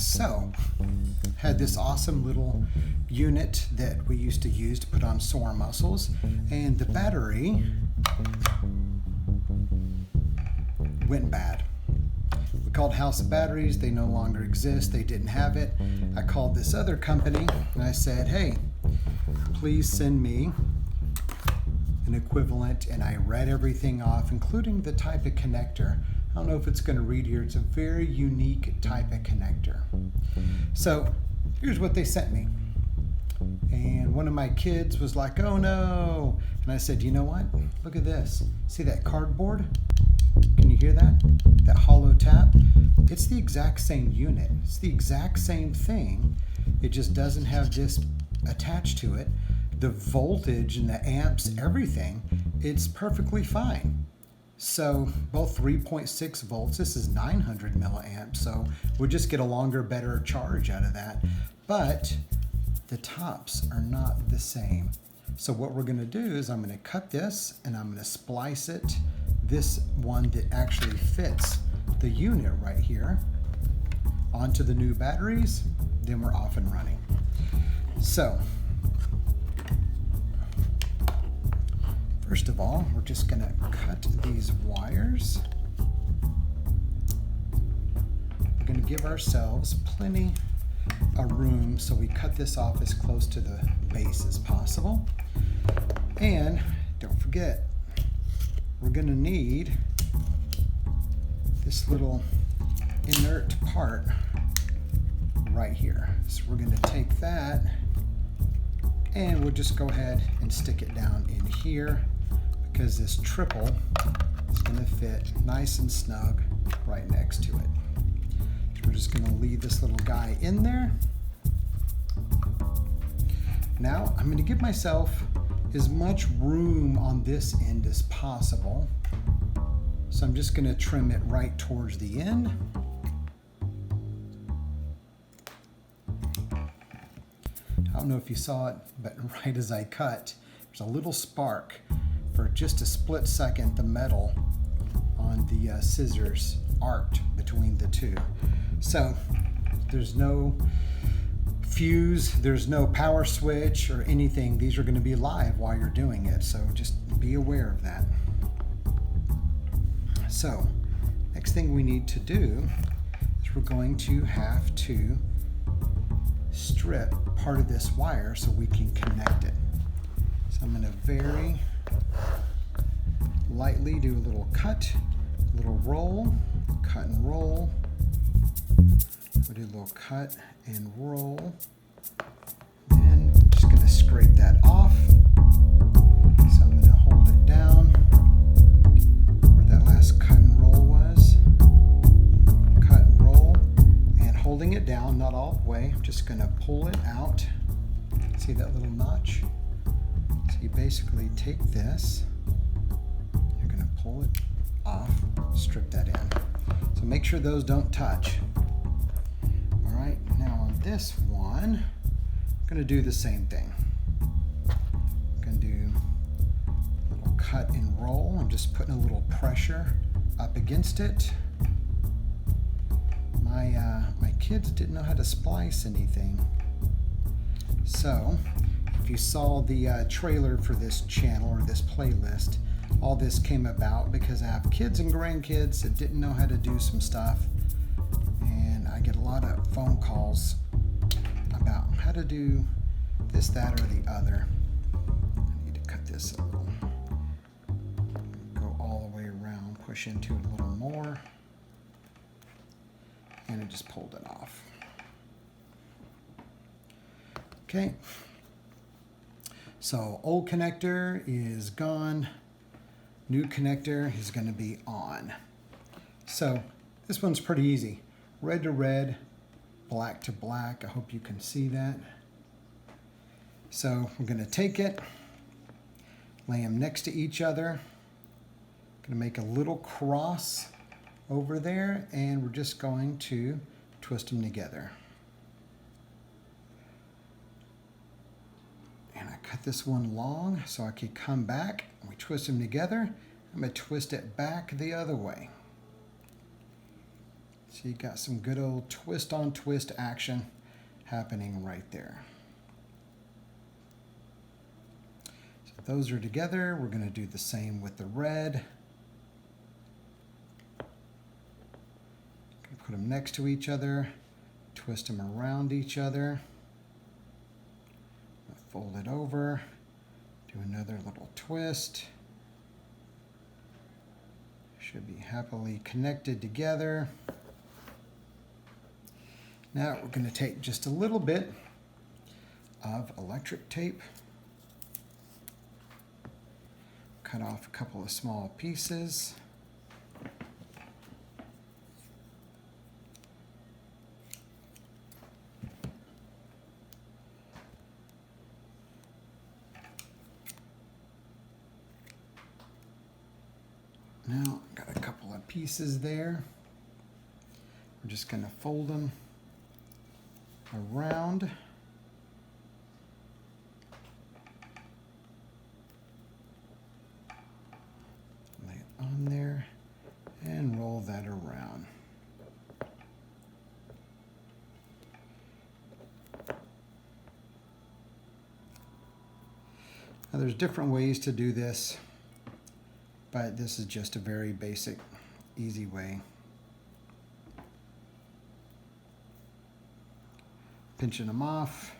So, had this awesome little unit that we used to use to put on sore muscles, and the battery went bad. We called House of Batteries. They no longer exist. They didn't have it. I called this other company and I said, hey, please send me an equivalent, and I read everything off, including the type of connector. I don't know if it's going to read here. It's a very unique type of connector. So here's what they sent me. And one of my kids was like, oh no. And I said, you know what? Look at this. See that cardboard? Can you hear that? That hollow tap? It's the exact same unit. It's the exact same thing. It just doesn't have this attached to it. The voltage and the amps, everything, it's perfectly fine. So both 3.6 volts, this is 900 milliamps, so we'll just get a longer, better charge out of that. But the tops are not the same. So what we're going to do is I'm going to cut this and I'm going to splice it, this one that actually fits the unit right here, onto the new batteries. Then we're off and running. So first of all, we're just going to cut these wires. We're going to give ourselves plenty of room, so we cut this off as close to the base as possible. And don't forget, we're going to need this little inert part right here. So we're going to take that and we'll just go ahead and stick it down in here, because this triple is going to fit nice and snug right next to it. So we're just going to leave this little guy in there. Now I'm going to give myself as much room on this end as possible. So I'm just going to trim it right towards the end. I don't know if you saw it, but right as I cut, there's a little spark. For just a split second, the metal on the scissors arced between the two. So there's no fuse, there's no power switch or anything. These are going to be live while you're doing it, so just be aware of that. So next thing we need to do is we're going to have to strip part of this wire so we can connect it. So I'm going to very lightly do a little cut, a little roll, cut and roll. We'll do a little cut and roll. And I'm just going to scrape that off. So I'm going to hold it down where that last cut and roll was. Cut and roll. And holding it down, not all the way, I'm just going to pull it out. See that little notch? So you basically take this, you're going to pull it off, strip that in. So make sure those don't touch. All right, now on this one, I'm going to do the same thing. I'm going to do a little cut and roll. I'm just putting a little pressure up against it. My kids didn't know how to splice anything. So if you saw the trailer for this channel or this playlist, all this came about because I have kids and grandkids that didn't know how to do some stuff, and I get a lot of phone calls about how to do this, that, or the other. I need to cut this a little, go all the way around, push into it a little more, and I just pulled it off. Okay, so old connector is gone, new connector is going to be on. So this one's pretty easy. Red to red, black to black. I hope you can see that. So we're going to take it, lay them next to each other. Going to make a little cross over there, and we're just going to twist them together. And I cut this one long so I could come back. We twist them together. I'm going to twist it back the other way. So you got some good old twist on twist action happening right there. So those are together. We're going to do the same with the red. Put them next to each other, twist them around each other, fold it over, do another little twist. Should be happily connected together. Now we're going to take just a little bit of electric tape, cut off a couple of small pieces. Now, got a couple of pieces there. We're just going to fold them around. Lay it on there and roll that around. Now, there's different ways to do this, but this is just a very basic, easy way. Pinching them off.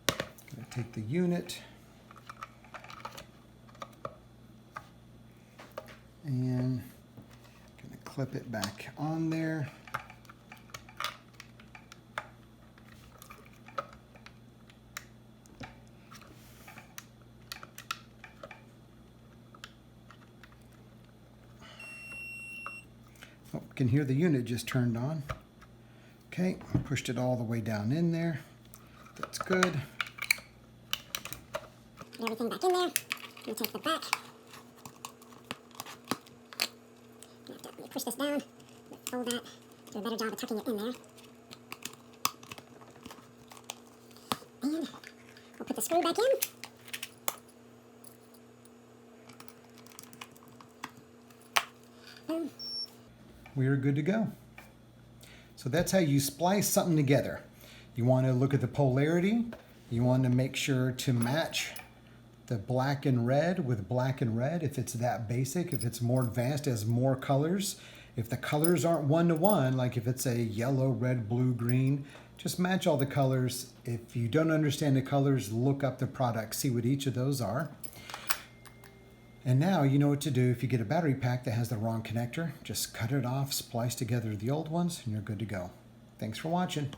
Gonna take the unit and gonna clip it back on there. Oh, you can hear the unit just turned on. Okay, pushed it all the way down in there. That's good. Put everything back in there. I'm going to take the back. Let me push this down. Fold that. Do a better job of tucking it in there. And we'll put the screw back in. Boom. We are good to go. So that's how you splice something together. You want to look at the polarity. You want to make sure to match the black and red with black and red if it's that basic. If it's more advanced, it has more colors. If the colors aren't one-to-one, like if it's a yellow, red, blue, green, just match all the colors. If you don't understand the colors, look up the product, see what each of those are. And now you know what to do if you get a battery pack that has the wrong connector. Just cut it off, splice together the old ones, and you're good to go. Thanks for watching.